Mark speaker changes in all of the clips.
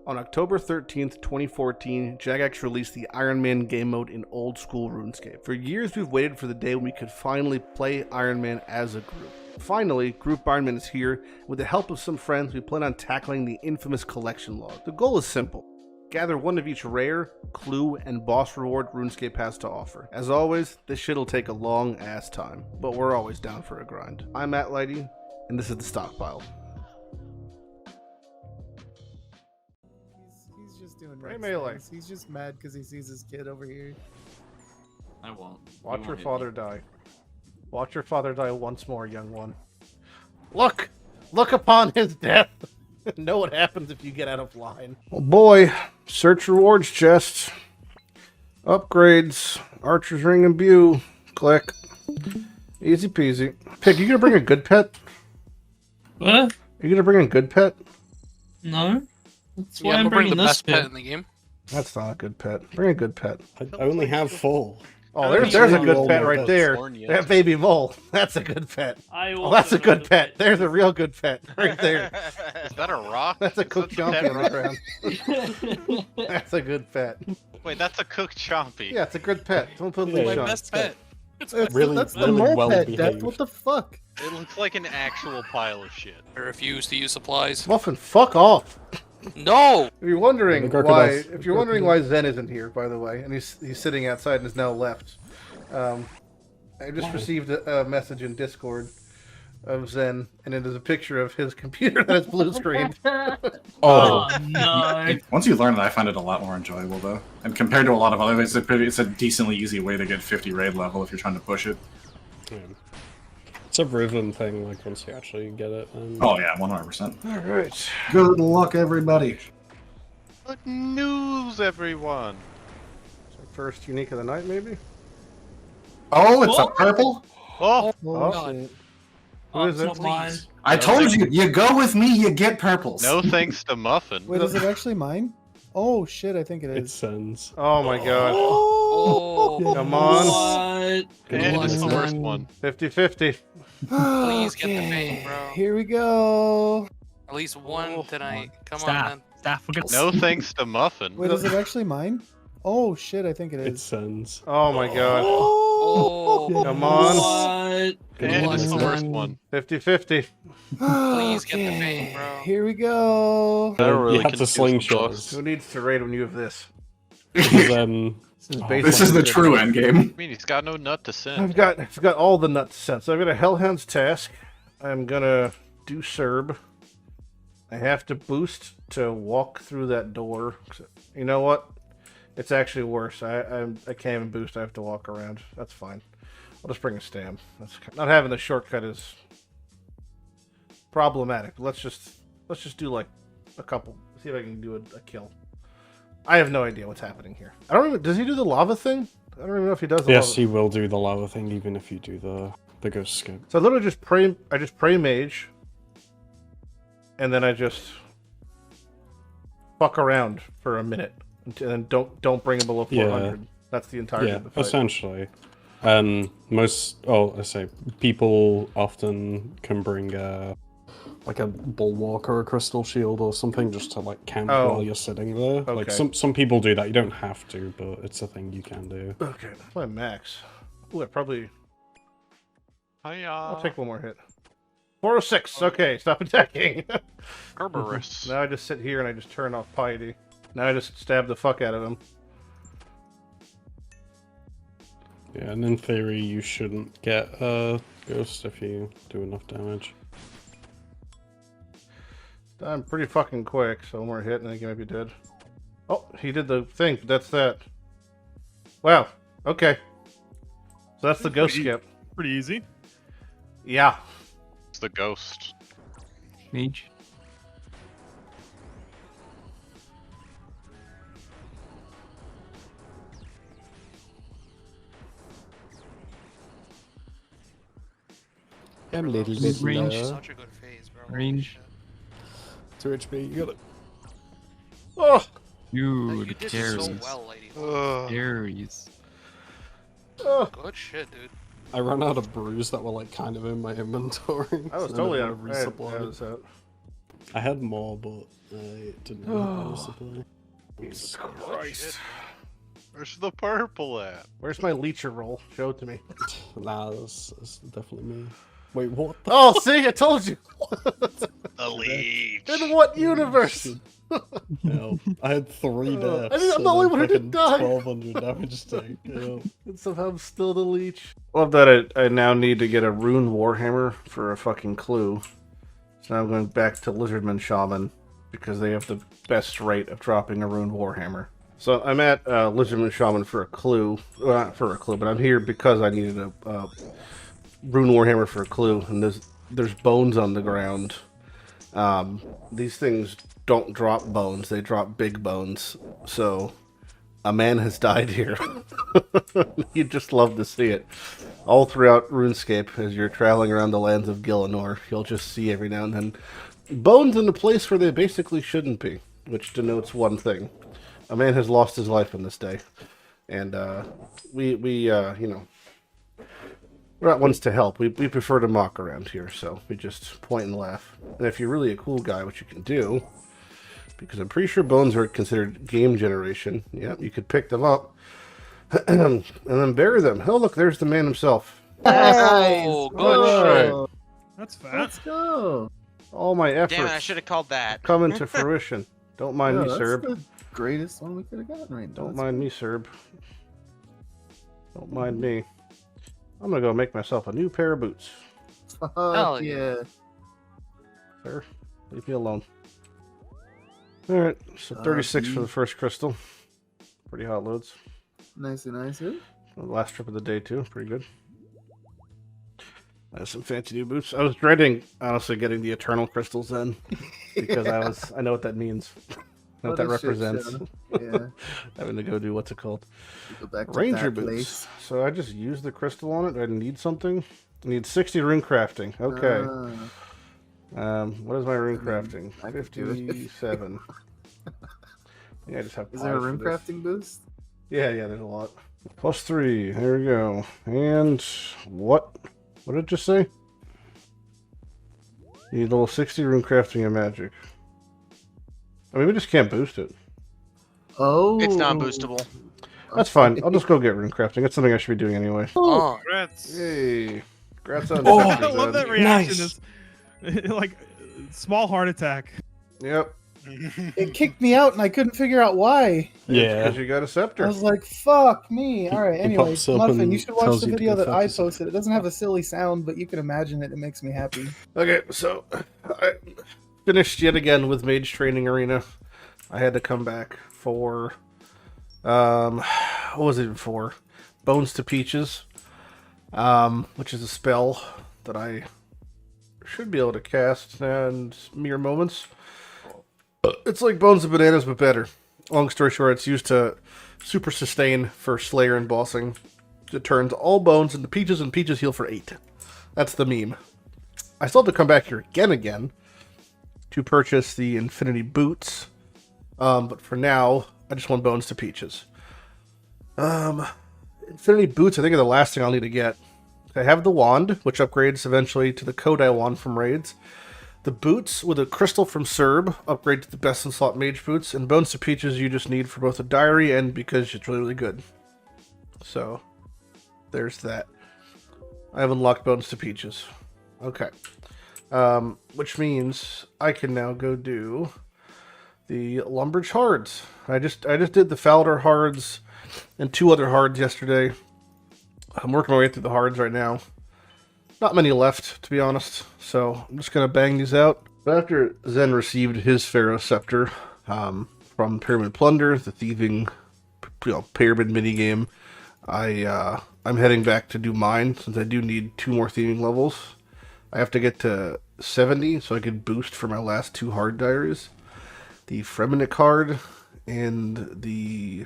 Speaker 1: On October 13th, 2014, Jagex released the Ironman game mode in old school RuneScape. For years, we've waited for the day when we could finally play Ironman as a group. Finally, Group Ironman is here. With the help of some friends, we plan on tackling the infamous collection log. The goal is simple. Gather one of each rare, clue, and boss reward RuneScape has to offer. As always, this shit'll take a long ass time, but we're always down for a grind. I'm Mathew Lighty, and this is the Stockpile.
Speaker 2: He's just doing
Speaker 1: Hey,
Speaker 2: Rex
Speaker 1: Melee.
Speaker 2: things. He's just mad because he sees his kid over here.
Speaker 3: I won't.
Speaker 1: Watch
Speaker 3: You
Speaker 1: your
Speaker 3: won't hit
Speaker 1: father
Speaker 3: me.
Speaker 1: die. Watch your father die once more, young one. Look! Look upon his death! Know what happens if you get out of line. Oh boy, search rewards chest. Upgrades. Archer's Ring and Bew. Click. Easy peasy. Pig, you gonna bring a good pet?
Speaker 4: What?
Speaker 1: Are you gonna bring a good pet?
Speaker 4: No. That's why
Speaker 5: Yeah,
Speaker 4: I'm
Speaker 5: we'll bring
Speaker 4: bringing
Speaker 5: the
Speaker 4: this
Speaker 5: best pet
Speaker 4: pet.
Speaker 5: in the game.
Speaker 1: That's not a good pet. Bring a good pet.
Speaker 6: I only have 4.
Speaker 1: Oh,
Speaker 5: I
Speaker 1: there's
Speaker 5: don't
Speaker 1: a
Speaker 5: think
Speaker 1: good
Speaker 6: all
Speaker 1: pet
Speaker 6: my
Speaker 1: right
Speaker 6: pets
Speaker 1: there.
Speaker 5: born yet.
Speaker 1: That baby mole. That's a good pet. Oh, that's a good pet. There's a real good pet right there.
Speaker 5: Is that a rock?
Speaker 1: That's a
Speaker 5: Is
Speaker 1: cooked
Speaker 5: that the
Speaker 1: chompy on
Speaker 5: pet
Speaker 1: the ground. That's a good pet.
Speaker 5: Wait, that's a cooked chompy.
Speaker 1: Yeah, it's a good pet. Don't put
Speaker 6: Yeah,
Speaker 1: leash
Speaker 5: My
Speaker 1: on.
Speaker 5: best pet.
Speaker 6: Really-
Speaker 2: That's the
Speaker 6: really
Speaker 2: mole
Speaker 6: well
Speaker 2: pet,
Speaker 6: behaved.
Speaker 2: Death. What the fuck?
Speaker 5: It looks like an actual pile of shit.
Speaker 7: I refuse to use supplies.
Speaker 1: Muffin, fuck off.
Speaker 7: No!
Speaker 1: If you're wondering
Speaker 6: The
Speaker 1: why,
Speaker 6: crocodiles.
Speaker 1: if you're wondering why Zen isn't here, by the way, and he's sitting outside and is now left, I just received a message in Discord of Zen, and it is a picture of his computer that is blue screen.
Speaker 4: Oh no.
Speaker 8: Once you learn it, I find it a lot more enjoyable, though. And compared to a lot of other things, it's a decently easy way to get 50 raid level if you're trying to push it.
Speaker 6: Yeah. It's a rhythm thing, like, once you actually get it.
Speaker 8: Oh yeah, 100%.
Speaker 1: All right.
Speaker 8: Good luck, everybody.
Speaker 5: Good news, everyone.
Speaker 1: So first unique of the night, maybe.
Speaker 8: Oh, it's a
Speaker 4: What?
Speaker 8: purple?
Speaker 5: Oh,
Speaker 1: Oh,
Speaker 7: God.
Speaker 1: shit.
Speaker 4: Oh,
Speaker 1: is
Speaker 4: it's
Speaker 1: it?
Speaker 4: not mine.
Speaker 8: I told you, you go with me, you get purples.
Speaker 5: no thanks to Muffin.
Speaker 2: Wait, is it actually mine? Oh shit, I think it
Speaker 6: It
Speaker 2: is.
Speaker 6: sends.
Speaker 1: Oh my god.
Speaker 7: Oh,
Speaker 1: Come on.
Speaker 4: What?
Speaker 5: And it's the
Speaker 7: What?
Speaker 5: worst one.
Speaker 1: 50-50.
Speaker 7: Please get the fame, bro.
Speaker 2: Here we go.
Speaker 7: At least one tonight. Come on,
Speaker 4: Staff.
Speaker 7: man.
Speaker 4: Staff, we'll get
Speaker 5: No thanks to Muffin.
Speaker 2: Wait, is it actually mine? Oh shit, I think it
Speaker 6: It
Speaker 2: is.
Speaker 6: sends.
Speaker 1: Oh my god.
Speaker 7: Oh,
Speaker 1: Come on.
Speaker 4: What?
Speaker 5: And it's the
Speaker 7: Come on.
Speaker 5: worst one.
Speaker 1: 50-50.
Speaker 7: Please get the fame, bro.
Speaker 2: Here we go.
Speaker 5: That really
Speaker 6: you have to
Speaker 5: confused
Speaker 6: slingshot
Speaker 5: the
Speaker 6: us.
Speaker 1: Who needs to raid when you have this?
Speaker 6: Because, oh,
Speaker 8: This is the true end game.
Speaker 5: I mean, he's got no nut to send.
Speaker 1: I've got all the nuts sent. So I've got a Hellhound's task. I'm gonna do Cerb. I have to boost to walk through that door. You know what? It's actually worse. I can't even boost. I have to walk around. That's fine. I'll just bring a stam. Not having the shortcut is problematic. Let's just do like a couple. See if I can do a kill. I have no idea what's happening here. I don't even. Does he do the lava thing? I don't even know if he does. The
Speaker 6: yes,
Speaker 1: lava.
Speaker 6: he will do the lava thing, even if you do the ghost skip.
Speaker 1: So I literally just pray. I just pray mage, and then I just fuck around for a minute, and then don't bring him below 400. That's the entirety
Speaker 6: Yeah,
Speaker 1: of the fight.
Speaker 6: essentially. I say people often can bring like a bulwark or a crystal shield or something just to like camp
Speaker 1: Oh.
Speaker 6: while you're sitting there. Like
Speaker 1: Okay.
Speaker 6: some people do that. You don't have to, but it's a thing you can do.
Speaker 1: Okay, that's my max. Ooh, I probably.
Speaker 5: Hiya.
Speaker 1: I'll take one more hit. 406. Okay, stop attacking.
Speaker 5: Cerberus.
Speaker 1: Now I just sit here and I just turn off piety. Now I just stab the fuck out of him.
Speaker 6: Yeah, and in theory you shouldn't get a ghost if you do enough damage.
Speaker 1: I'm pretty fucking quick, so one more hit and I think he might be dead. Oh, he did the thing. That's that. Wow. Okay. So that's the ghost skip.
Speaker 9: Pretty easy.
Speaker 1: Yeah.
Speaker 5: It's the ghost.
Speaker 4: Mage.
Speaker 6: I'm a little
Speaker 4: bit range.
Speaker 6: low.
Speaker 7: Such a good phase, bro.
Speaker 4: Range.
Speaker 6: 2 HP, you got it.
Speaker 1: Oh.
Speaker 4: You,
Speaker 7: You
Speaker 4: the
Speaker 7: did so
Speaker 4: carries.
Speaker 7: well, lady.
Speaker 4: Carries.
Speaker 7: Good shit, dude.
Speaker 6: I ran out of brews that were like kind of in my inventory.
Speaker 1: I was
Speaker 6: so
Speaker 1: totally
Speaker 6: I
Speaker 1: out
Speaker 6: had to resupply.
Speaker 1: I was out.
Speaker 6: I had more, but I didn't have a supply.
Speaker 1: Jesus Christ.
Speaker 5: Where's the purple at?
Speaker 1: Where's my leecher roll? Show it to me.
Speaker 6: Nah, that's definitely me. Wait, what?
Speaker 1: Oh, see, I told you.
Speaker 5: The leech.
Speaker 1: In what universe?
Speaker 6: Yeah, I had 3 deaths.
Speaker 1: I mean, I'm the only one who didn't die.
Speaker 6: 1200 damage take. Yeah.
Speaker 1: And somehow I'm still the leech. Love that I now need to get a rune warhammer for a fucking clue. So now I'm going back to Lizardman Shaman because they have the best rate of dropping a rune warhammer. So I'm at Lizardman Shaman for a clue. Well, not for a clue, but I'm here because I needed a rune warhammer for a clue. And there's bones on the ground. These things don't drop bones, they drop big bones. So a man has died here. You'd just love to see it. All throughout RuneScape, as you're traveling around the lands of Gielinor, you'll just see every now and then bones in a place where they basically shouldn't be, which denotes one thing. A man has lost his life in this day. And we you know, we're not ones to help. We prefer to mock around here, so we just point and laugh. And if you're really a cool guy, what you can do, because I'm pretty sure bones are considered game generation. Yeah, you could pick them up and then bury them. Oh, look, there's the man himself.
Speaker 7: Oh, good
Speaker 1: All
Speaker 7: shit.
Speaker 9: That's fat.
Speaker 2: Let's go.
Speaker 1: All my efforts
Speaker 7: Damn it, I should have called that.
Speaker 1: come into fruition. Don't mind me,
Speaker 2: that's
Speaker 1: Serb.
Speaker 2: the greatest one we could have gotten right now.
Speaker 1: Don't mind me, Serb. Don't mind me. I'm gonna go make myself a new pair of boots.
Speaker 2: Hell
Speaker 7: yeah.
Speaker 1: Sir, leave me alone. Alright, so 36 for the first crystal. Pretty hot loads.
Speaker 2: Nice and nice.
Speaker 1: The last trip of the day, too. Pretty good. I have some fancy new boots. I was dreading, honestly, getting the Eternal Crystals in. Because I know what that means. I know what that represents.
Speaker 2: Yeah.
Speaker 1: Having to go do, what's it called?
Speaker 2: Go back to
Speaker 1: Ranger
Speaker 2: that
Speaker 1: boots.
Speaker 2: place.
Speaker 1: So I just used the crystal on it. Do I need something? I need 60 rune crafting. Okay. What is my rune crafting?
Speaker 2: I could do it.
Speaker 1: 57. Yeah, I just have.
Speaker 2: Is there a
Speaker 1: five
Speaker 2: room
Speaker 1: for this.
Speaker 2: crafting boost?
Speaker 1: Yeah, there's a lot. +3. There we go. And what? What did it just say? Need a little 60 rune crafting and magic. I mean, we just can't boost it.
Speaker 2: Oh.
Speaker 7: It's non-boostable.
Speaker 1: That's fine. I'll just go get rune crafting. That's something I should be doing anyway.
Speaker 7: Oh,
Speaker 9: Congrats.
Speaker 1: Yay. Congrats on
Speaker 9: I
Speaker 1: Texas,
Speaker 9: love that
Speaker 1: man.
Speaker 9: reaction.
Speaker 6: Nice.
Speaker 9: Is like small heart attack.
Speaker 1: Yep.
Speaker 2: It kicked me out and I couldn't figure out why.
Speaker 6: Yeah.
Speaker 1: Because you got a
Speaker 2: I
Speaker 1: scepter.
Speaker 2: was like, fuck me. All right,
Speaker 6: He
Speaker 2: anyway,
Speaker 6: pops up
Speaker 2: Muffin,
Speaker 6: and
Speaker 2: you should watch
Speaker 6: tells
Speaker 2: the
Speaker 6: you to
Speaker 2: video
Speaker 6: go
Speaker 2: that I
Speaker 6: focus.
Speaker 2: posted. It doesn't have a silly sound, but you can imagine it. It makes me happy.
Speaker 1: Okay, so I finished yet again with Mage Training Arena. I had to come back for, what was it for? Bones to Peaches, which is a spell that I should be able to cast in mere moments. It's like Bones of Bananas, but better. Long story short, it's used to super sustain for Slayer and bossing. It turns all bones into peaches, and peaches heal for 8. That's the meme. I still have to come back here again to purchase the Infinity Boots. But for now, I just want bones to peaches. Infinity Boots, I think, are the last thing I'll need to get. I have the wand, which upgrades eventually to the Kodai wand from raids. The boots with a crystal from Cerb upgrade to the best in slot mage boots, and bones to peaches you just need for both a diary and because it's really, really good. So, there's that. I have unlocked bones to peaches. Okay. Which means I can now go do the Lumbridge Hards. I just did the Falador Hards and 2 other Hards yesterday. I'm working my way through the Hards right now. Not many left, to be honest, so I'm just going to bang these out. But after Zen received his Pharaoh Scepter from Pyramid Plunder, the thieving pyramid minigame, I'm heading back to do mine, since I do need 2 more thieving levels. I have to get to 70, so I can boost for my last 2 hard diaries. The Fremenic card and the,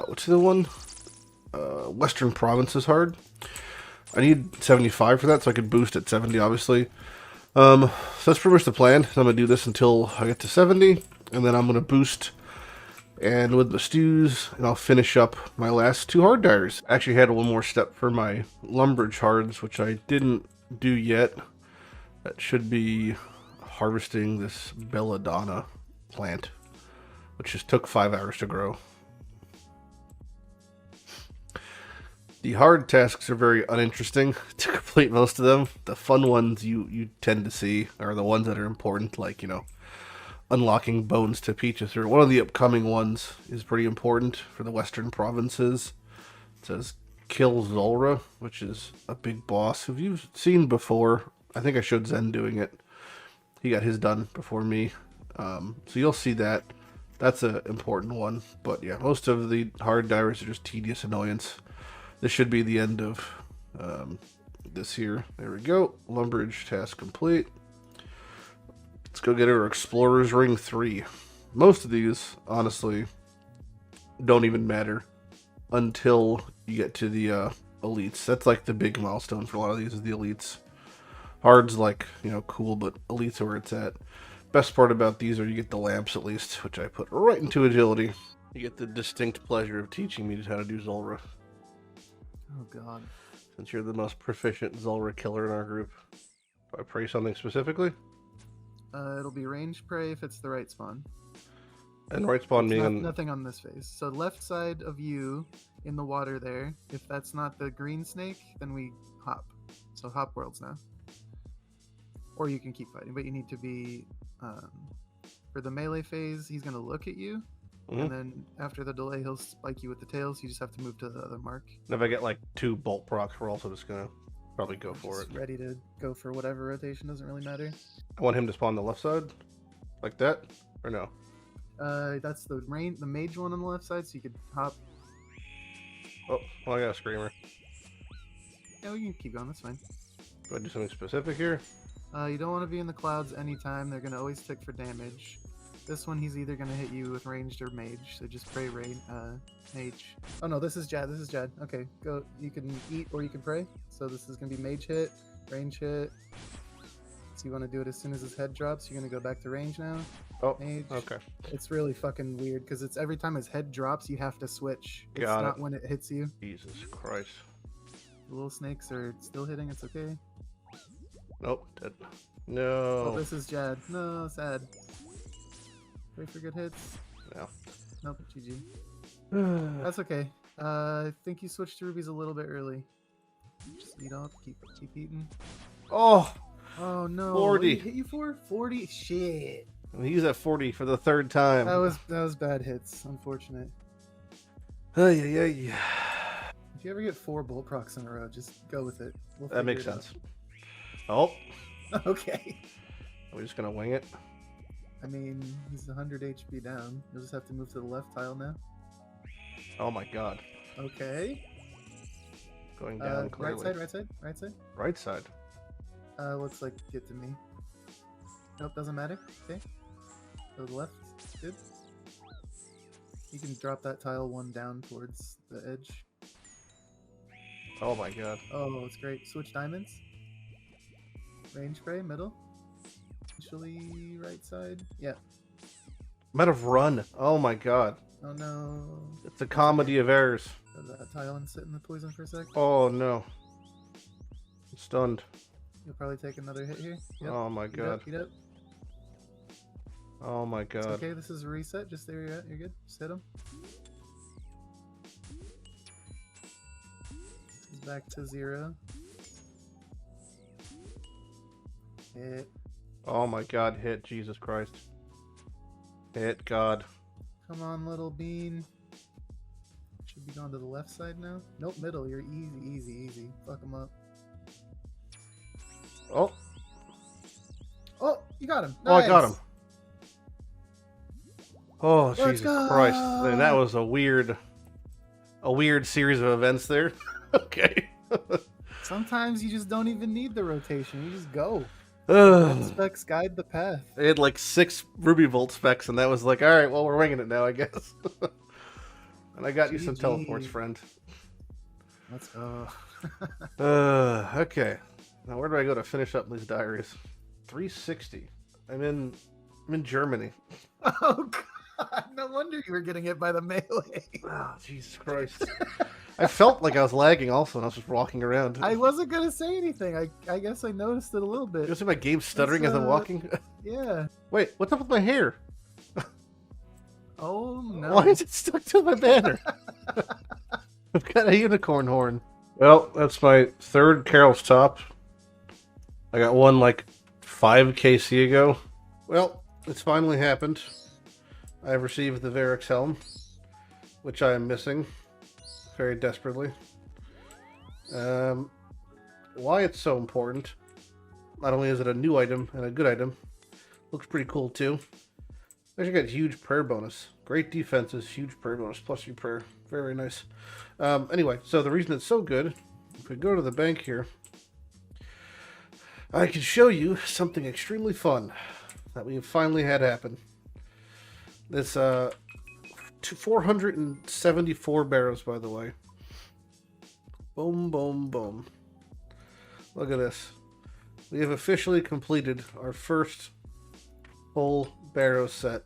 Speaker 1: what's the other one? Western Provinces hard. I need 75 for that, so I could boost at 70, obviously. So that's pretty much the plan. I'm going to do this until I get to 70, and then I'm going to boost and with the stews, and I'll finish up my last 2 hard diaries. I actually had one more step for my Lumbridge Hards, which I didn't do yet. That should be harvesting this belladonna plant, which just took 5 hours to grow. The hard tasks are very uninteresting to complete most of them. The fun ones you tend to see are the ones that are important, like, you know, unlocking bones to Peaches. Or one of the upcoming ones is pretty important for the western provinces. It says kill Zulrah, which is a big boss who you've seen before. I think I showed Zen doing it. He got his done before me. So you'll see that. That's an important one. But yeah, most of the hard divers are just tedious annoyance. This should be the end of this here. There we go. Lumberage task complete. Let's go get our Explorer's Ring 3. Most of these, honestly, don't even matter until you get to the elites. That's like the big milestone for a lot of these is the elites. Hard's like, you know, cool, but elites are where it's at. Best part about these are you get the lamps at least, which I put right into agility. You get the distinct pleasure of teaching me how to do Zulrah.
Speaker 2: Oh god.
Speaker 1: Since you're the most proficient Zulrah killer in our group. Do I pray something specifically?
Speaker 2: It'll be range prey if it's the right spawn.
Speaker 1: And right spawn being on...
Speaker 2: Nothing on this phase. So left side of you in the water there. If that's not the green snake, then we hop. So hop worlds now. Or you can keep fighting, but you need to be for the melee phase. He's gonna look at you, and then after the delay, he'll spike you with the tails. You just have to move to the other mark.
Speaker 1: And if I get like 2 bolt procs, we're also just gonna probably go for it.
Speaker 2: Ready to go for whatever rotation, doesn't really matter.
Speaker 1: I want him to spawn the left side, like that, or no?
Speaker 2: That's the mage one on the left side, so you could hop.
Speaker 1: Oh, well, I got a screamer.
Speaker 2: Yeah, we can keep going. That's fine.
Speaker 1: Do I do something specific here?
Speaker 2: You don't want to be in the clouds anytime. They're gonna always tick for damage. This one, he's either gonna hit you with ranged or mage. So just pray mage. Oh no, this is Jad. This is Jad. Okay, go. You can eat or you can pray. So this is gonna be mage hit, range hit. So you want to do it as soon as his head drops. You're gonna go back to range now.
Speaker 1: Oh,
Speaker 2: mage.
Speaker 1: okay.
Speaker 2: It's really fucking weird because it's every time his head drops, you have to switch. It's
Speaker 1: Got
Speaker 2: not
Speaker 1: it.
Speaker 2: when it hits you.
Speaker 1: Jesus Christ.
Speaker 2: The little snakes are still hitting. It's okay.
Speaker 1: Nope, dead.
Speaker 2: Oh,
Speaker 1: No.
Speaker 2: this is Jad. No, sad. Pray for good hits.
Speaker 1: No.
Speaker 2: Nope, GG. That's okay. I think you switched to rubies a little bit early. Just eat up, keep eating.
Speaker 1: Oh,
Speaker 2: Oh no!
Speaker 1: 40.
Speaker 2: What did he hit you for 40. Shit.
Speaker 1: he's at 40 for the 3rd time.
Speaker 2: That was bad hits. Unfortunate.
Speaker 1: Ay.
Speaker 2: If you ever get 4 bolt procs in a row, just go with it. We'll
Speaker 1: That makes
Speaker 2: figure it
Speaker 1: sense. Oh,
Speaker 2: out. Okay.
Speaker 1: are we just gonna wing it?
Speaker 2: I mean, he's 100 HP down. You'll just have to move to the left tile now.
Speaker 1: Oh my god.
Speaker 2: Okay.
Speaker 1: Going down clearly.
Speaker 2: Right side.
Speaker 1: Right side.
Speaker 2: Looks like get to me. Nope, doesn't matter. Okay. Go to the left. Good. You can drop that tile 1 down towards the edge.
Speaker 1: Oh my god.
Speaker 2: Oh, it's great. Switch diamonds. Range spray, middle. Initially right side. Yeah.
Speaker 1: Might have run. Oh my god.
Speaker 2: Oh no.
Speaker 1: It's a comedy of errors.
Speaker 2: Go to that tile and sit in the poison for a sec.
Speaker 1: Oh no. I'm stunned.
Speaker 2: You'll probably take another hit here. Yep.
Speaker 1: Oh my god.
Speaker 2: Eat up.
Speaker 1: Oh my
Speaker 2: It's
Speaker 1: god.
Speaker 2: okay, this is a reset. Just there you're at. You're good. Just hit him. He's back to 0. Hit.
Speaker 1: Oh my god. Hit. Jesus Christ. Hit. God.
Speaker 2: Come on, little bean. Should be going to the left side now. Nope, middle. You're easy. Fuck him up.
Speaker 1: Oh.
Speaker 2: Oh, you got him.
Speaker 1: Oh, I got him.
Speaker 2: Nice.
Speaker 1: Oh,
Speaker 2: Let's
Speaker 1: Jesus
Speaker 2: go.
Speaker 1: Christ. Man, that was a weird series of events there. Okay.
Speaker 2: Sometimes you just don't even need the rotation. You just go.
Speaker 1: Ugh.
Speaker 2: Specs guide the path.
Speaker 1: They had like 6 Ruby Volt specs, and that was like, alright, well, we're winging it now, I guess. And I got you some
Speaker 2: GG.
Speaker 1: teleports, friend.
Speaker 2: Let's go.
Speaker 1: Okay. Now, where do I go to finish up these diaries? 360. I'm in Germany.
Speaker 2: Oh, God. No wonder you were getting hit by the melee.
Speaker 1: Oh, Jesus Christ. I felt like I was lagging also when I was just walking around.
Speaker 2: I wasn't gonna say anything. I guess I noticed it a little bit.
Speaker 1: You see my game stuttering as I'm walking?
Speaker 2: Yeah.
Speaker 1: Wait, what's up with my hair?
Speaker 2: Oh no.
Speaker 1: Why is it stuck to my banner? I've got a unicorn horn. Well, that's my third Carol's top. I got one like 5 KC ago. Well, it's finally happened. I've received the Varix helm, which I am missing very desperately. Why it's so important. Not only is it a new item and a good item, looks pretty cool too. Actually got huge prayer bonus. Great defenses, huge prayer bonus, plus your prayer. Very, very nice. Anyway, so the reason it's so good, if we go to the bank here, I can show you something extremely fun that we have finally had happen. This 474 Barrows, by the way. Boom, boom, boom. Look at this. We have officially completed our first full Barrows set.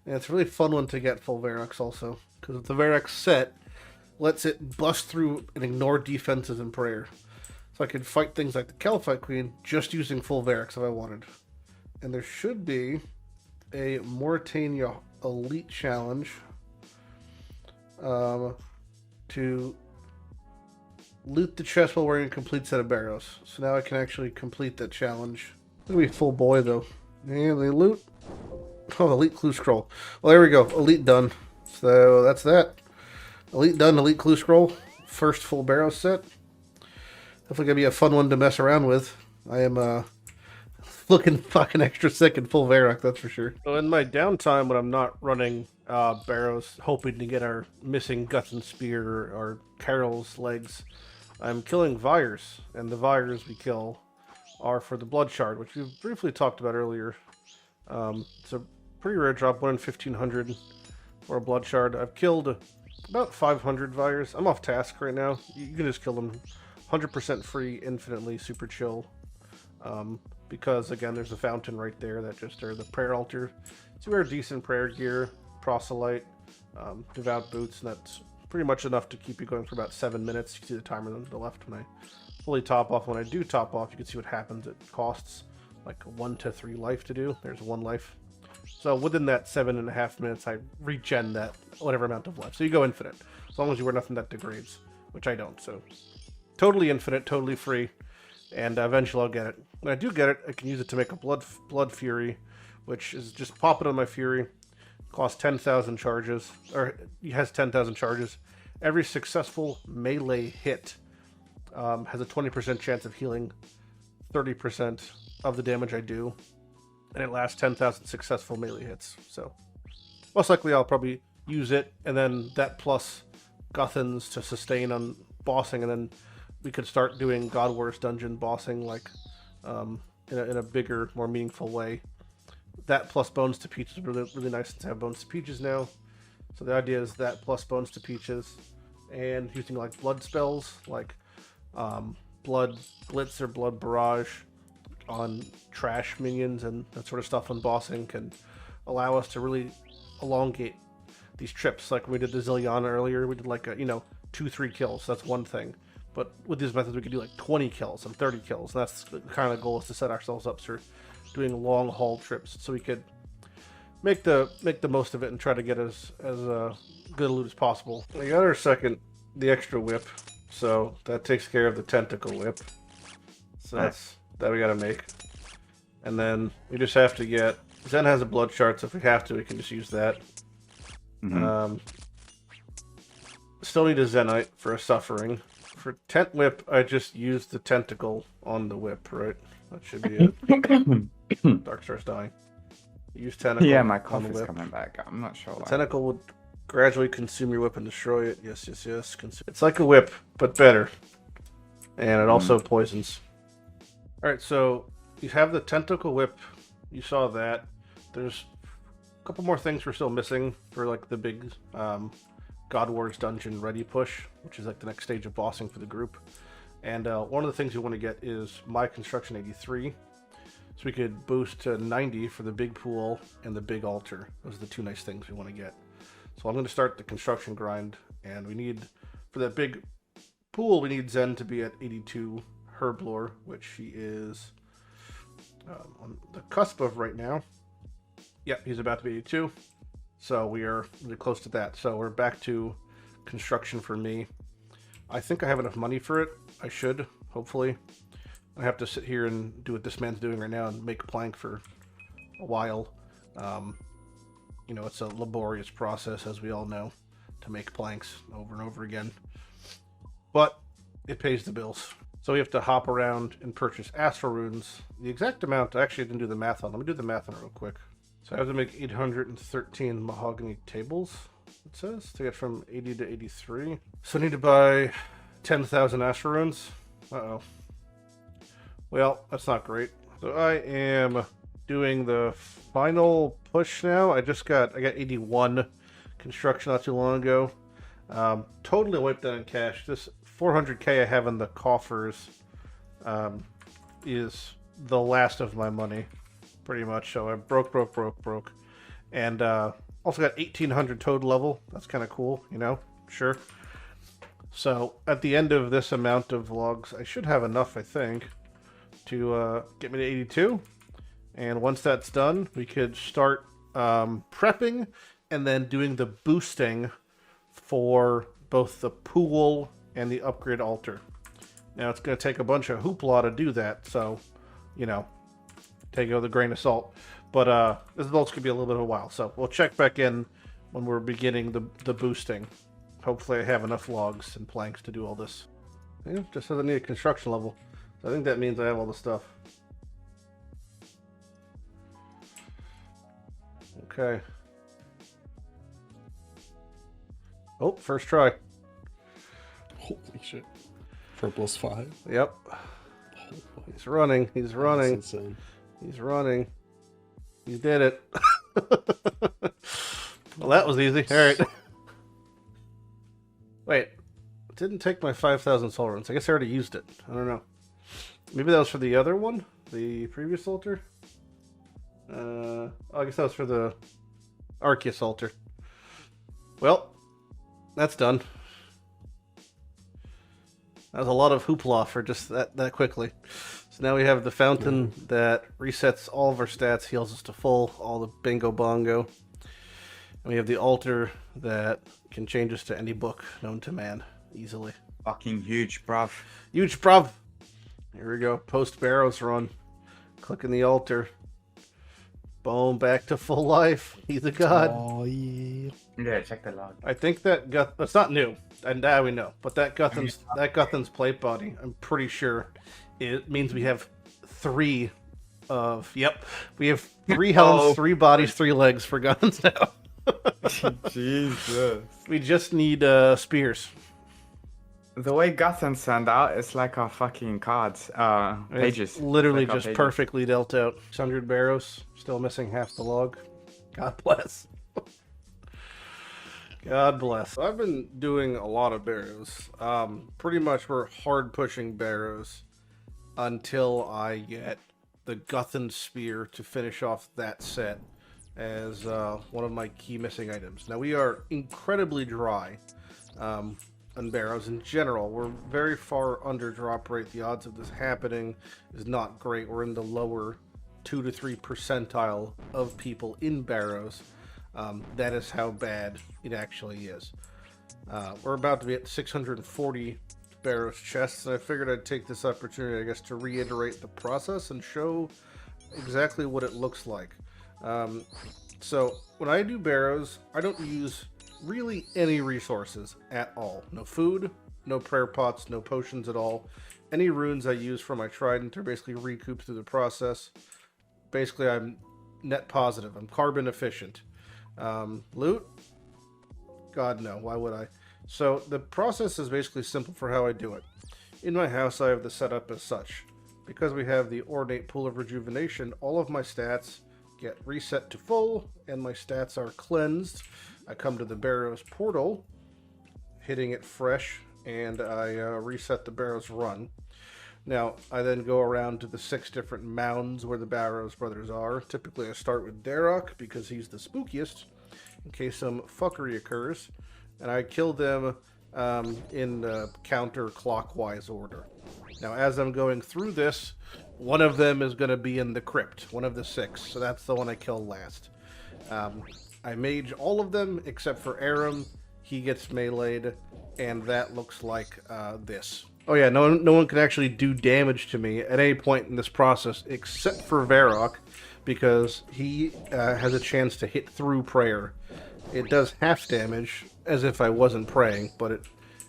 Speaker 1: And it's a really fun one to get full Varix also. Because the Varix set lets it bust through and ignore defenses and prayer. So I can fight things like the Caliphate Queen just using full Varix if I wanted. And there should be a Mauritania Elite Challenge to loot the chest while wearing a complete set of Barrows. So now I can actually complete that challenge. It's gonna be full boy though. And the loot. Oh, Elite Clue Scroll. Well, there we go. Elite done. So that's that. Elite done. Elite Clue Scroll. First full Barrows set. Definitely gonna be a fun one to mess around with. I am looking fucking extra sick in full Varrock, that's for sure. So in my downtime when I'm not running Barrows, hoping to get our missing Guts and Spear or Carol's legs, I'm killing Vyres, and the Vyres we kill are for the Blood Shard, which we briefly talked about earlier. It's a pretty rare drop, 1 in 1500 for a Blood Shard. I've killed about 500 Vyres. I'm off task right now. You can just kill them 100% free, infinitely, super chill. Because again, there's a fountain right there that just are the prayer altar. So wear decent prayer gear, proselyte, devout boots, and that's pretty much enough to keep you going for about 7 minutes. You can see the timer on the left when I fully top off. When I do top off, you can see what happens. It costs like 1 to 3 life to do. There's 1 life. So within that 7.5 minutes, I regen that whatever amount of life. So you go infinite, as long as you wear nothing that degrades, which I don't. So totally infinite, totally free. And eventually I'll get it. When I do get it, I can use it to make a blood fury, which is just pop it on my fury. Costs 10,000 charges, or it has 10,000 charges. Every successful melee hit has a 20% chance of healing 30% of the damage I do, and it lasts 10,000 successful melee hits. So most likely I'll probably use it, and then that plus Guthans to sustain on bossing, and then we could start doing God Wars dungeon bossing like in a bigger, more meaningful way. That plus Bones to Peaches is really, really nice to have Bones to Peaches now. So the idea is that plus Bones to Peaches, and using like blood spells like Blood Blitz or Blood Barrage on trash minions and that sort of stuff on bossing can allow us to really elongate these trips. Like we did the Zilliana earlier, we did like a 2-3 kills. That's one thing. But with these methods, we could do like 20 kills and 30 kills. And that's the kind of goal, is to set ourselves up for doing long haul trips, so we could make the most of it and try to get as good a loot as possible. We got our second, the extra whip, so that takes care of the tentacle whip. So that's that we got to make, and then we just have to get. Zen has a blood shard, so if we have to, we can just use that. Still need a Zenite for a suffering. For tent whip, I just used the tentacle on the whip, right? That should be it. Dark Star's dying. Use tentacle.
Speaker 10: Yeah, my
Speaker 1: on
Speaker 10: cough
Speaker 1: the
Speaker 10: is
Speaker 1: whip.
Speaker 10: coming back. I'm not sure
Speaker 1: The
Speaker 10: why.
Speaker 1: tentacle would gradually consume your whip and destroy it. Yes. It's like a whip, but better. And it also poisons. Alright, so you have the tentacle whip. You saw that. There's a couple more things we're still missing for like the big God Wars dungeon ready push, which is like the next stage of bossing for the group. And one of the things you want to get is My Construction 83. So we could boost to 90 for the big pool and the big altar. Those are the two nice things we want to get. So I'm going to start the construction grind, and we need, for that big pool, we need Zen to be at 82 herblore, which she is on the cusp of right now. Yep, he's about to be 82. So we are really close to that. So we're back to construction for me. I think I have enough money for it. I should, hopefully. I have to sit here and do what this man's doing right now and make plank for a while. You know, it's a laborious process, as we all know, to make planks over and over again. But it pays the bills. So we have to hop around and purchase astral runes. The exact amount, I actually didn't do the math on. Let me do the math on it real quick. So I have to make 813 mahogany tables, it says, to get from 80 to 83. So I need to buy 10,000 astral runes. Uh-oh. Well, that's not great. So I am doing the final push now. I got 81 construction not too long ago. Totally wiped out in cash. This 400k I have in the coffers is the last of my money, pretty much. So I broke. And also got 1800 toad level. That's kind of cool, you know? Sure. So at the end of this amount of logs, I should have enough, I think, to get me to 82. And once that's done, we could start prepping and then doing the boosting for both the pool and the upgrade altar. Now, it's going to take a bunch of hoopla to do that, so, you know, take it with a grain of salt. But this build's going to be a little bit of a while, so we'll check back in when we're beginning the boosting. Hopefully I have enough logs and planks to do all this. Yeah, just says I need a construction level. So I think that means I have all the stuff. Okay. Oh, first try.
Speaker 6: Holy shit. For +5.
Speaker 1: Yep.
Speaker 6: Holy.
Speaker 1: He's running. He's running.
Speaker 6: That's insane.
Speaker 1: He's running. He did it. Well, that was easy. All right. Wait. It didn't take my 5,000 soul runes. I guess I already used it. I don't know. Maybe that was for the other one? The previous altar? I guess that was for the Arceus altar. Well, that's done. That was a lot of hoopla for just that quickly. So now we have the fountain that resets all of our stats, heals us to full, all the bingo bongo. And we have the altar that can change us to any book known to man easily.
Speaker 10: Fucking huge, bruv.
Speaker 1: Huge, bruv. Here we go. Post Barrows run. Clicking the altar. Boom, back to full life. He's a god.
Speaker 6: Oh, yeah.
Speaker 10: Yeah, check the log.
Speaker 1: I think that that's not new, and now we know. But that Guthan's plate body, I'm pretty sure, it means we have 3 of. Yep, we have 3 helms, 3 bodies, 3 legs for Guthans now.
Speaker 10: Jesus.
Speaker 1: We just need spears.
Speaker 10: The way Gotham send out is like our fucking cards, pages.
Speaker 1: It's literally
Speaker 10: like our
Speaker 1: just
Speaker 10: pages.
Speaker 1: perfectly dealt out. 600 Barrows, still missing half the log. God bless. God bless. I've been doing a lot of Barrows. Pretty much we're hard pushing Barrows until I get the Guthan Spear to finish off that set as one of my key missing items. Now we are incredibly dry. On Barrows in general, we're very far under drop rate. The odds of this happening is not great. We're in the lower 2 to 3 percentile of people in Barrows. That is how bad it actually is. We're about to be at 640 Barrows chests, and I figured I'd take this opportunity, I guess, to reiterate the process and show exactly what it looks like. So when I do Barrows, I don't use really any resources at all. No food, no prayer pots, no potions at all. Any runes I use for my trident are basically recouped through the process. Basically, I'm net positive. I'm carbon efficient. Loot? God, no. Why would I? So the process is basically simple for how I do it. In my house, I have the setup as such. Because we have the ornate pool of rejuvenation, all of my stats get reset to full, and my stats are cleansed. I come to the Barrows portal, hitting it fresh, and I reset the Barrows run. Now, I then go around to the 6 different mounds where the Barrows brothers are. Typically, I start with Darok because he's the spookiest, in case some fuckery occurs. And I kill them in counterclockwise order. Now, as I'm going through this, one of them is going to be in the crypt, one of the 6. So that's the one I kill last. I mage all of them except for Aram. He gets meleeed, and that looks like this. Oh yeah, no one can actually do damage to me at any point in this process except for Varrock, because he has a chance to hit through prayer. It does half damage, as if I wasn't praying, but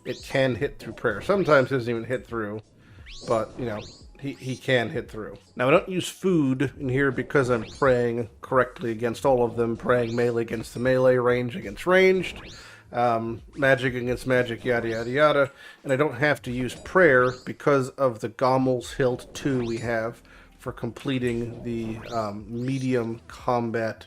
Speaker 1: it can hit through prayer. Sometimes it doesn't even hit through, but, you know, he can hit through. Now, I don't use food in here because I'm praying correctly against all of them, praying melee against the melee, range against ranged, magic against magic, yada yada yada, and I don't have to use prayer because of the Gommel's Hilt 2 we have for completing the medium combat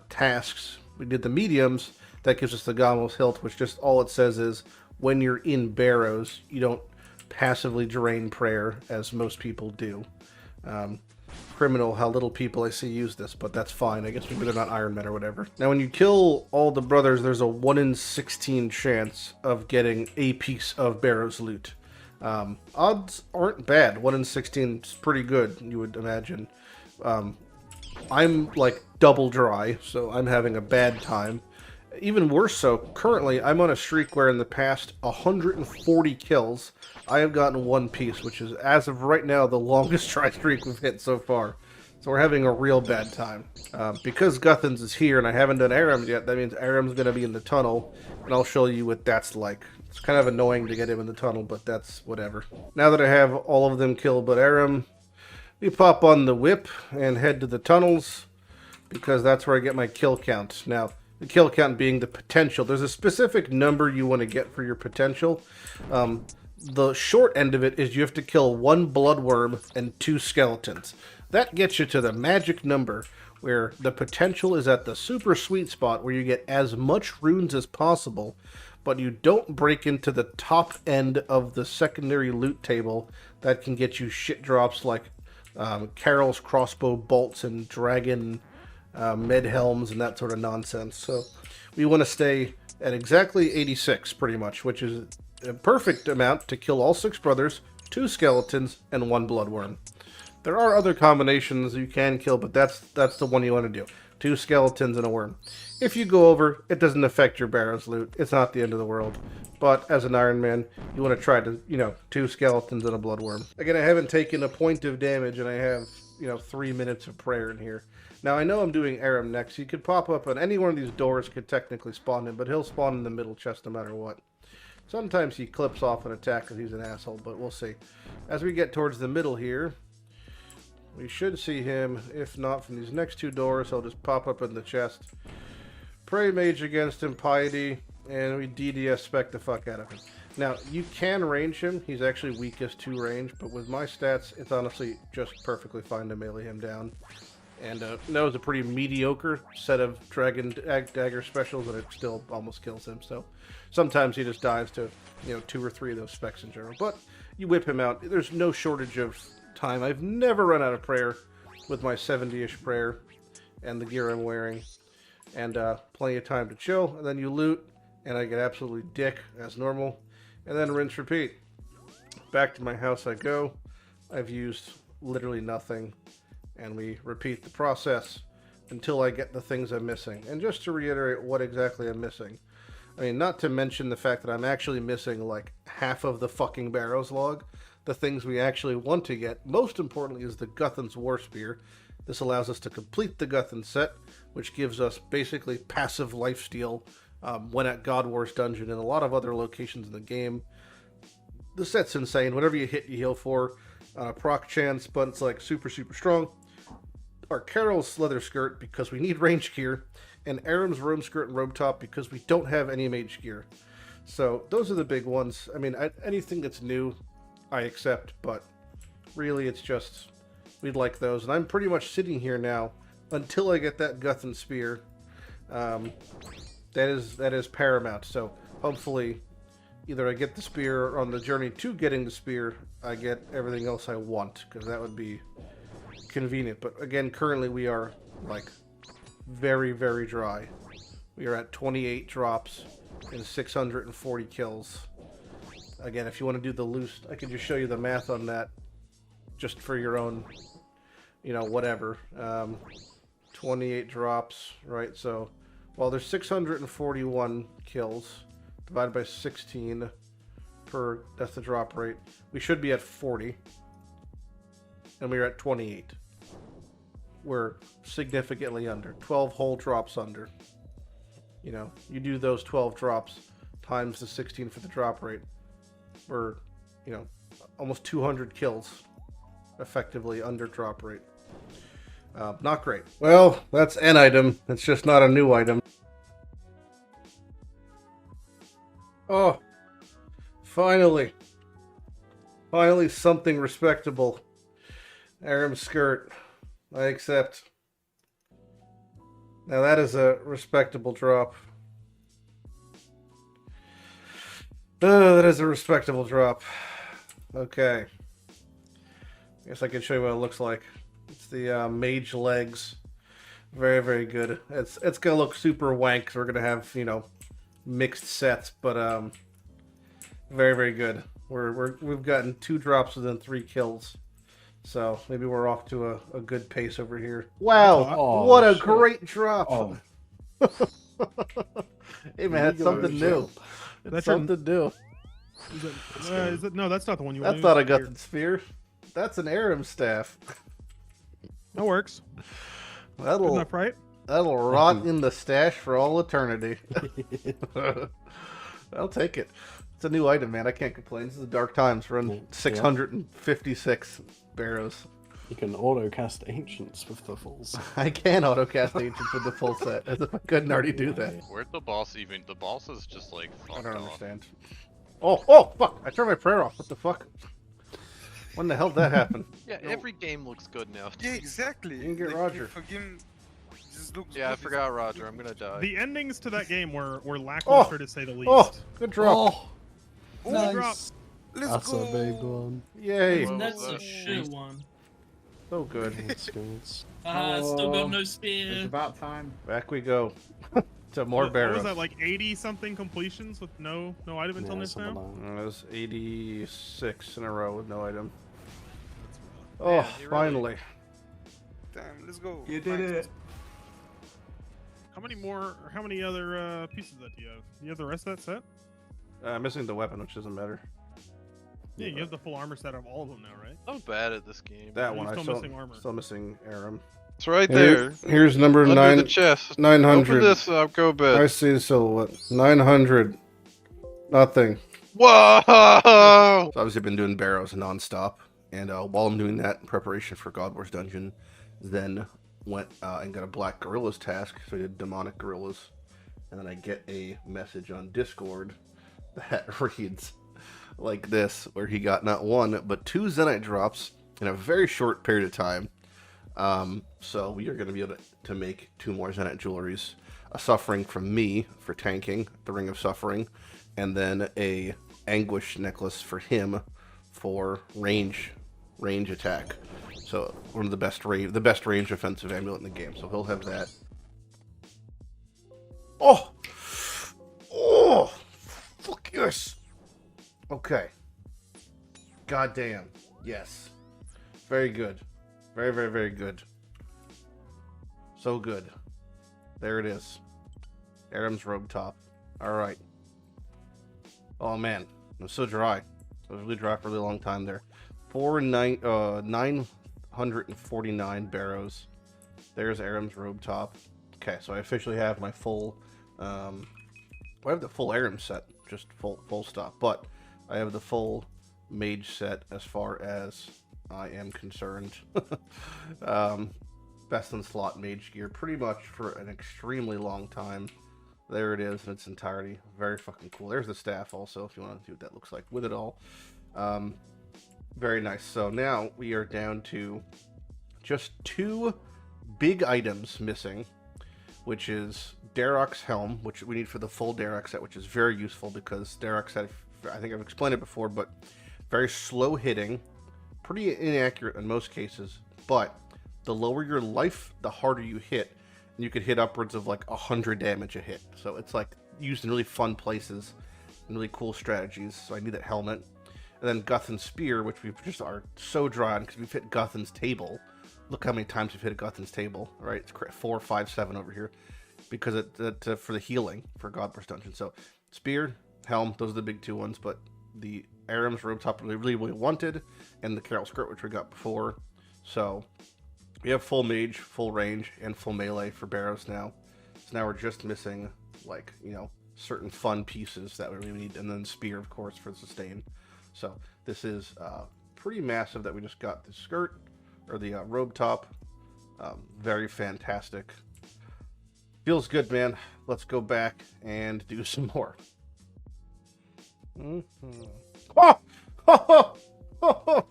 Speaker 1: tasks. We did the mediums, that gives us the Gommel's Hilt, which just all it says is when you're in Barrows, you don't passively drain prayer as most people do. Criminal how little people I see use this, but that's fine. I guess maybe they're not Ironmen or whatever. Now, when you kill all the brothers, there's a 1 in 16 chance of getting a piece of Barrows loot. Odds aren't bad. 1 in 16 is pretty good, you would imagine. I'm like double dry, so I'm having a bad time. Even worse so, currently I'm on a streak where in the past 140 kills, I have gotten 1 piece, which is, as of right now, the longest try streak we've hit so far. So we're having a real bad time. Because Guthans is here and I haven't done Aram yet, that means Aram's going to be in the tunnel, and I'll show you what that's like. It's kind of annoying to get him in the tunnel, but that's whatever. Now that I have all of them killed but Aram, we pop on the whip and head to the tunnels, because that's where I get my kill count. Now, the kill count being the potential. There's a specific number you want to get for your potential. The short end of it is you have to kill 1 bloodworm and 2 skeletons. That gets you to the magic number, where the potential is at the super sweet spot where you get as much runes as possible, but you don't break into the top end of the secondary loot table that can get you shit drops like Carol's crossbow bolts and dragon med helms and that sort of nonsense. So we want to stay at exactly 86 pretty much, which is a perfect amount to kill all 6 brothers, 2 skeletons, and 1 bloodworm. There are other combinations you can kill, but that's the one you want to do. 2 skeletons and a worm. If you go over, it doesn't affect your Barrows loot. It's not the end of the world. But as an Ironman, you want to try to, 2 skeletons and a bloodworm. Again, I haven't taken a point of damage, and I have, 3 minutes of prayer in here. Now, I know I'm doing Aram next. He could pop up on any one of these doors, could technically spawn him, but he'll spawn in the middle chest no matter what. Sometimes he clips off an attack because he's an asshole, but we'll see. As we get towards the middle here, we should see him. If not, from these next 2 doors, he'll just pop up in the chest. Pray mage against him, piety, and we DDS spec the fuck out of him. Now, you can range him. He's actually weakest to range, but with my stats, it's honestly just perfectly fine to melee him down. And that was a pretty mediocre set of Dragon Dagger specials, and it still almost kills him. So sometimes he just dies to, 2 or 3 of those specs in general. But you whip him out. There's no shortage of time. I've never run out of prayer with my 70-ish prayer and the gear I'm wearing. And plenty of time to chill. And then you loot, and I get absolutely dick as normal. And then rinse, repeat. Back to my house I go. I've used literally nothing. And we repeat the process until I get the things I'm missing. And just to reiterate what exactly I'm missing, I mean, not to mention the fact that I'm actually missing like half of the fucking Barrows log, the things we actually want to get, most importantly, is the Guthan's War Spear. This allows us to complete the Guthan set, which gives us basically passive lifesteal when at God Wars Dungeon and a lot of other locations in the game. The set's insane. Whatever you hit, you heal for. Proc chance, but it's like super, super strong. Our Carol's leather skirt because we need range gear, and Aram's robe skirt and robe top because we don't have any mage gear. So those are the big ones. I mean, anything that's new, I accept, but really it's just, we'd like those. And I'm pretty much sitting here now until I get that Guthan spear. That is paramount. So hopefully, either I get the spear, or on the journey to getting the spear, I get everything else I want, because that would be convenient. But again, currently we are, like, very, very dry. We are at 28 drops and 640 kills. Again, if you want to do the loose, I can just show you the math on that, just for your own, you know, whatever. 28 drops, right? So, well, there's 641 kills divided by 16 per, that's the drop rate. We should be at 40, and we're at 28. We're significantly under, 12 whole drops under. You know, you do those 12 drops times the 16 for the drop rate. We're, you know, almost 200 kills effectively under drop rate. Not great. Well, that's an item. It's just not a new item. Oh, finally. Finally something respectable. Aram's skirt. I accept. Now that is a respectable drop. That is a respectable drop. Okay. I guess I can show you what it looks like. It's the mage legs. Very, very good. It's gonna look super wank. So we're gonna have, you know, mixed sets, but very, very good. We've gotten 2 drops within 3 kills. So maybe we're off to a good pace over here. Wow,
Speaker 6: Oh,
Speaker 1: what a
Speaker 6: shit.
Speaker 1: great drop!
Speaker 6: Oh.
Speaker 1: Hey man, that's something new. It's
Speaker 9: That's your-
Speaker 1: something new.
Speaker 9: Is it? No, that's not the one you
Speaker 1: That's
Speaker 9: want.
Speaker 1: not a Gutted Sphere. That's an Aram staff.
Speaker 9: That works. Good
Speaker 1: That'll
Speaker 9: enough, right?
Speaker 1: rot in the stash for all eternity. I'll take it. It's a new item, man. I can't complain. This is dark times. We're in 656 Barrows.
Speaker 6: You can auto-cast Ancients with the full set.
Speaker 1: I can autocast Ancients with the full set, as if I couldn't already do that.
Speaker 5: Where'd the boss even? The boss is just like.
Speaker 1: I
Speaker 5: fucked
Speaker 1: don't
Speaker 5: off.
Speaker 1: understand. Oh, fuck! I turned my prayer off. What the fuck? When the hell did that happen?
Speaker 3: Yeah, every game looks good now.
Speaker 11: Yeah, exactly.
Speaker 1: You can get
Speaker 11: Like,
Speaker 1: Roger.
Speaker 11: if a game just looks
Speaker 3: Yeah, I
Speaker 11: good,
Speaker 3: forgot Roger. I'm gonna die.
Speaker 9: The endings to that game were lackluster to say the least.
Speaker 1: Oh, good drop.
Speaker 9: Good drop.
Speaker 11: Let's
Speaker 6: That's
Speaker 11: go.
Speaker 6: a big one.
Speaker 1: Yay.
Speaker 5: What
Speaker 12: That's
Speaker 5: was
Speaker 12: a
Speaker 5: that?
Speaker 12: shit one.
Speaker 1: So good.
Speaker 6: That's good.
Speaker 12: Still got no
Speaker 10: It's
Speaker 12: spear.
Speaker 10: about time.
Speaker 1: Back we go. To more
Speaker 9: What
Speaker 1: Barrows.
Speaker 9: was that, like 80 something completions with no item until
Speaker 6: Yeah,
Speaker 9: this
Speaker 6: something
Speaker 9: now?
Speaker 6: like that.
Speaker 1: It was 86 in a row with no item.
Speaker 11: Man,
Speaker 1: Oh,
Speaker 11: you really-
Speaker 1: finally.
Speaker 11: Damn, let's go.
Speaker 10: You did it.
Speaker 9: How many more, or how many other pieces of that do you have? You have the rest of that set?
Speaker 1: Missing the weapon, which doesn't matter.
Speaker 9: Yeah, you have the full armor set of all of them now, right?
Speaker 3: I'm bad at this game.
Speaker 1: That
Speaker 9: Are
Speaker 1: one,
Speaker 9: you
Speaker 1: I
Speaker 9: still
Speaker 1: still
Speaker 9: missing armor?
Speaker 1: Still missing Aram.
Speaker 3: It's right there.
Speaker 1: Here's number
Speaker 3: Under
Speaker 1: 9.
Speaker 3: the chest.
Speaker 1: 900.
Speaker 3: Open this up. Go
Speaker 1: I
Speaker 3: bed.
Speaker 1: see the silhouette. 900. Nothing.
Speaker 3: Whoa!
Speaker 1: So obviously I've been doing Barrows nonstop, and while I'm doing that in preparation for God Wars Dungeon, then went and got a Black Gorillas task, so I did Demonic Gorillas, and then I get a message on Discord that reads like this, where he got not 1, but 2 Zenite drops in a very short period of time. So we are going to be able to make 2 more Zenite jewelries, a Suffering from me for tanking, the Ring of Suffering, and then a Anguish necklace for him for range attack. So one of the best range offensive amulet in the game. So he'll have that. Oh, fuck yes. Okay. Goddamn. Yes. Very good. Very, very, very good. So good. There it is. Aram's robe top. All right. Oh man, it was so dry. It was really dry for a really long time there. 949 Barrows. There's Aram's robe top. Okay, so I officially have my full. I have the full Aram set, just full stop. But I have the full mage set as far as I am concerned. Best in slot mage gear, pretty much for an extremely long time. There it is in its entirety. Very fucking cool. There's the staff also, if you want to see what that looks like with it all. Very nice. So now we are down to just 2 big items missing, which is Darok's helm, which we need for the full Darok set, which is very useful because Darok's had I think I've explained it before, but very slow hitting, pretty inaccurate in most cases, but the lower your life, the harder you hit, and you could hit upwards of like 100 damage a hit. So it's like used in really fun places and really cool strategies. So I need that helmet. And then Guthan's Spear, which we just are so dry on because we've hit Guthan's table. Look how many times we've hit Guthan's table, right? It's 4, 5, 7 over here because it for the healing for Godburst Dungeon. So Spear, Helm, those are the big two ones, but the Aram's Robe Top really wanted, and the Carol Skirt, which we got before. So we have full mage, full range, and full melee for Barrows now. So now we're just missing, like, you know, certain fun pieces that we really need, and then Spear, of course, for sustain. So this is pretty massive that we just got the skirt, or the robe top. Very fantastic. Feels good, man. Let's go back and do some more. Mm-hmm. Oh! Oh! Oh!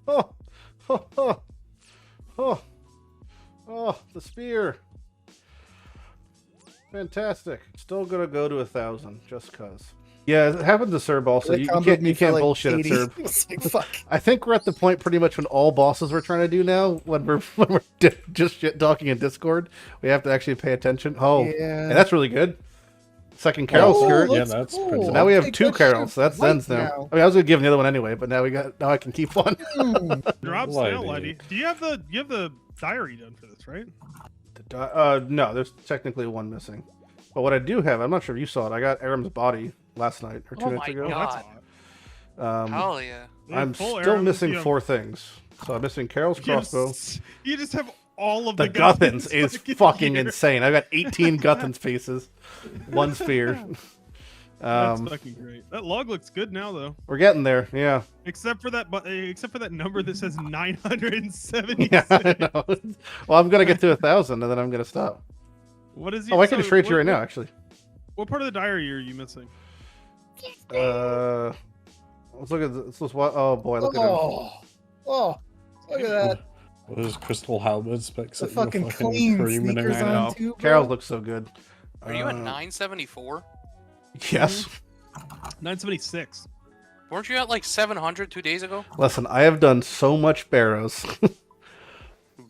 Speaker 1: Oh! Oh! Oh! Oh! Oh! The spear. Fantastic. Still gonna go to 1,000 just cause. Yeah, it happened to Cerb also. You can't bullshit at Cerb.
Speaker 2: Like, fuck.
Speaker 1: I think we're at the point pretty much when all bosses we're trying to do now, when we're just shit talking in Discord, we have to actually pay attention. Oh,
Speaker 2: Yeah.
Speaker 1: and that's really good. Second Carol skirt.
Speaker 6: Yeah, that's pretty
Speaker 1: So now we have
Speaker 2: Hey,
Speaker 1: 2
Speaker 2: good
Speaker 1: Carols.
Speaker 2: shit.
Speaker 1: So that's Zen's now.
Speaker 2: Now.
Speaker 1: I mean, I was gonna give him the other one anyway, but now I can keep one.
Speaker 9: Drops
Speaker 6: Lighty.
Speaker 9: now, Lighty. Do you have the diary done for this, right?
Speaker 1: No, there's technically one missing. But what I do have, I'm not sure if you saw it. I got Aram's body last night or 2
Speaker 7: Oh
Speaker 1: nights
Speaker 7: my
Speaker 1: ago.
Speaker 9: Oh, that's
Speaker 7: God.
Speaker 9: a lot.
Speaker 7: Hell yeah.
Speaker 9: Yeah,
Speaker 1: I'm
Speaker 9: full
Speaker 1: still
Speaker 9: Aram,
Speaker 1: missing
Speaker 9: you have-
Speaker 1: 4 things. So I'm missing Carol's crossbow.
Speaker 9: You just have all of
Speaker 1: The
Speaker 9: the
Speaker 1: Guthans is fucking
Speaker 9: here.
Speaker 1: insane. I've got 18 Guthans pieces, 1 spear.
Speaker 9: That's fucking great. That log looks good now, though.
Speaker 1: We're getting there, yeah.
Speaker 9: Except for that number that says 976.
Speaker 1: Yeah, I know. Well, I'm gonna get to 1,000 and then I'm gonna stop.
Speaker 9: What is?
Speaker 1: Oh, I can just trade you right now, actually.
Speaker 9: What part of the diary are you missing?
Speaker 1: Let's look at this. Oh boy, look at him.
Speaker 2: Oh, look at that.
Speaker 6: Those crystal halberd specs
Speaker 2: The
Speaker 6: that you're
Speaker 2: fucking
Speaker 6: fucking
Speaker 2: clean
Speaker 6: creaming
Speaker 2: sneakers
Speaker 6: in.
Speaker 1: I
Speaker 2: on
Speaker 1: know.
Speaker 2: too, bro.
Speaker 1: Carol looks so good.
Speaker 7: Are you at 974?
Speaker 1: Yes.
Speaker 9: 976.
Speaker 7: Weren't you at like 700 2 days ago?
Speaker 1: Listen, I have done so much Barrows.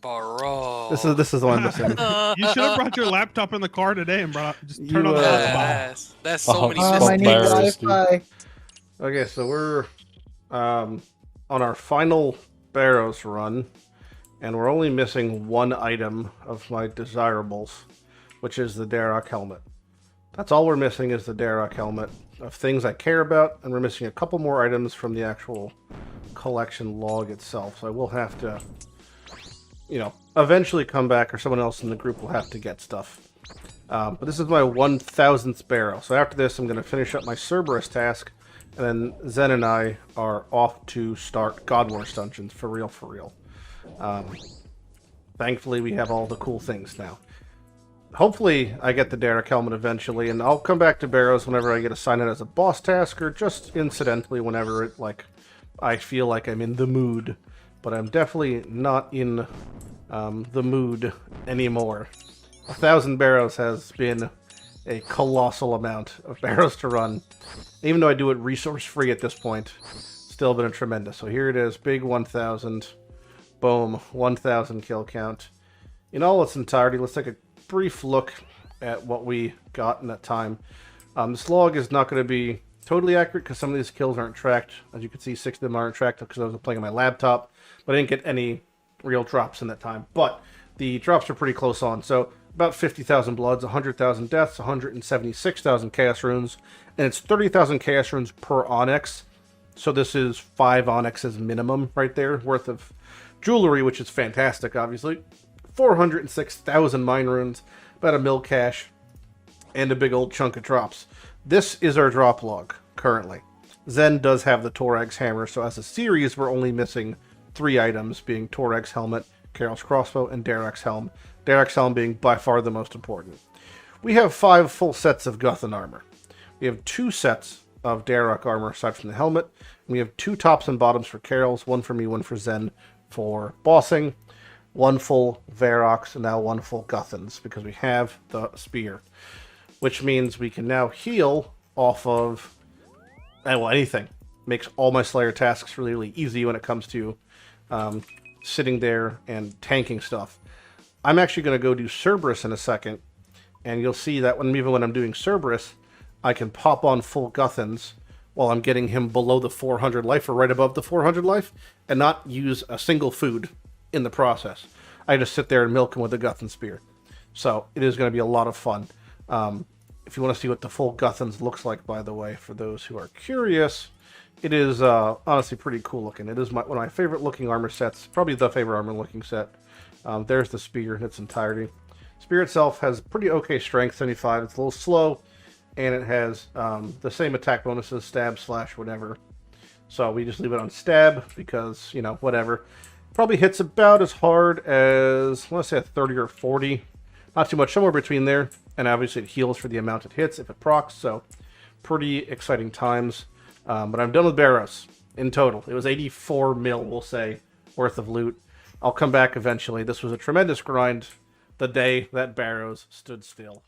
Speaker 7: Barrows.
Speaker 1: This is the one I'm missing.
Speaker 9: You should have brought your laptop in the car today and just turn
Speaker 1: You,
Speaker 9: on the laptop.
Speaker 7: Yes. That's so many
Speaker 6: Oh,
Speaker 2: I
Speaker 6: Spot
Speaker 2: need
Speaker 7: systems.
Speaker 6: Barrows, dude.
Speaker 2: Wi-Fi.
Speaker 1: Okay, so we're on our final Barrows run, and we're only missing 1 item of my desirables, which is the Darrock helmet. That's all we're missing is the Darrock helmet of things I care about, and we're missing a couple more items from the actual collection log itself. So I will have to, eventually come back, or someone else in the group will have to get stuff. But this is my 1,000th Barrow. So after this, I'm going to finish up my Cerberus task, and then Zen and I are off to start God Wars Dungeons for real. Thankfully, we have all the cool things now. Hopefully, I get the Darrock helmet eventually, and I'll come back to Barrows whenever I get assigned it as a boss task, or just incidentally whenever I feel like I'm in the mood. But I'm definitely not in the mood anymore. 1,000 Barrows has been a colossal amount of Barrows to run. Even though I do it resource-free at this point, still been a tremendous. So here it is, big 1,000. Boom, 1,000 kill count. In all its entirety, let's take a brief look at what we got in that time. This log is not going to be totally accurate because some of these kills aren't tracked. As you can see, 6 of them aren't tracked because I was playing on my laptop, but I didn't get any real drops in that time. But the drops are pretty close on. So about 50,000 bloods, 100,000 deaths, 176,000 chaos runes, and it's 30,000 chaos runes per onyx. So this is 5 onyxes minimum right there worth of jewelry, which is fantastic, obviously. 406,000 mine runes, about a mil cash, and a big old chunk of drops. This is our drop log, currently. Zen does have the Torag's hammer, so as a series, we're only missing 3 items, being Torag's helmet, Carol's crossbow, and Darrock's helm. Darrock's helm being by far the most important. We have 5 full sets of Guthan armor. We have 2 sets of Darrock armor aside from the helmet. And we have 2 tops and bottoms for Carol's, 1 for me, 1 for Zen for bossing. 1 full Varrock's, and now 1 full Guthan's, because we have the spear. Which means we can now heal off of well, anything. Makes all my Slayer tasks really, really easy when it comes to sitting there and tanking stuff. I'm actually going to go do Cerberus in a second, and you'll see that even when I'm doing Cerberus, I can pop on full Guthans while I'm getting him below the 400 life or right above the 400 life, and not use a single food in the process. I just sit there and milk him with a Guthan Spear. So it is going to be a lot of fun. If you want to see what the full Guthans looks like, by the way, for those who are curious, it is honestly pretty cool looking. It is one of my favorite looking armor sets, probably the favorite armor looking set. There's the spear in its entirety. Spear itself has pretty okay strength, 75. It's a little slow, and it has the same attack bonuses, stab, slash, whatever. So we just leave it on stab because, you know, whatever. Probably hits about as hard as, let's say, a 30 or 40. Not too much, somewhere between there. And obviously it heals for the amount it hits if it procs, so pretty exciting times. But I'm done with Barrows in total. It was 84 mil, we'll say, worth of loot. I'll come back eventually. This was a tremendous grind the day that Barrows stood still.